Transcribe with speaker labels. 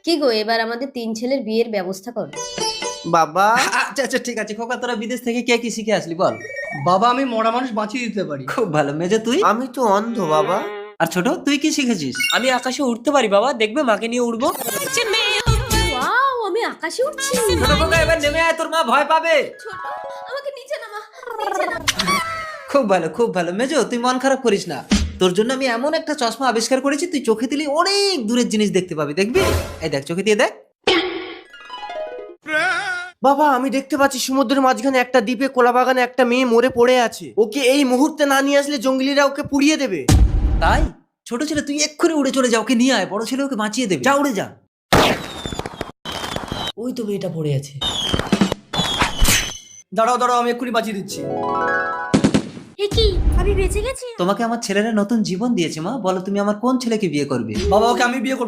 Speaker 1: কি গো, এবার আমাদের 3 ছেলের বিয়ের ব্যবস্থা করো।
Speaker 2: বাবা,
Speaker 3: আচ্ছা আচ্ছা ঠিক আছে খোকা, তোরা বিদেশ থেকে কে কি শিখে আসলি বল?
Speaker 4: বাবা, আমি মরা মানুষ বাঁচিয়ে দিতে পারি।
Speaker 3: খুব ভালো। মেজে তুই?
Speaker 2: আমি তো অন্ধ বাবা।
Speaker 3: আর ছোট তুই কি শিখেছিস?
Speaker 5: আমি আকাশে উঠতে পারি বাবা, দেখবে মাকে নিয়ে উড়বো।
Speaker 1: ওয়াও, আমি আকাশে উঠছি।
Speaker 3: ছোট খোকা এবার নেমে আয়, তোর মা ভয় পাবে।
Speaker 1: ছোট, আমাকে নিচে নামা, নিচে নামা।
Speaker 3: খুব ভালো খুব ভালো। মেজো তুই মন খারাপ করিস না, তোর জন্য আমি এমন একটা চশমা আবিষ্কার করেছি, তুই চোখে দিলে অনেক দূরের জিনিস দেখতে পাবি, দেখবি? এই দেখ, চোখে দিয়ে দেখ।
Speaker 2: বাবা, আমি দেখতে পাচ্ছি সমুদ্রের মাঝখানে একটা দ্বীপে কোলা বাগানে একটা মেয়ে মরে পড়ে আছে। ওকে এই মুহূর্তে না নিয়ে আসলে জঙ্গলিরা ওকে পুড়িয়ে দেবে।
Speaker 3: তাই ছোট ছেলে তুই এক্ষুনি উড়ে চলে যা, ওকে নিয়ে আয়, বড় ছেলে ওকে বাঁচিয়ে দেবে। যা উড়ে যা।
Speaker 5: ওই তো মেয়েটা পড়ে আছে।
Speaker 4: দাঁড়াও দাঁড়াও, আমি এক্ষুনি বাঁচিয়ে দিচ্ছি।
Speaker 1: এ কি, আমি বেঁচে গেছি?
Speaker 3: তোমাকে আমার ছেলেরা নতুন জীবন দিয়েছে মা, বলো তুমি আমার কোন ছেলেকে বিয়ে করবে?
Speaker 4: বাবা, ওকে আমি বিয়ে করবো।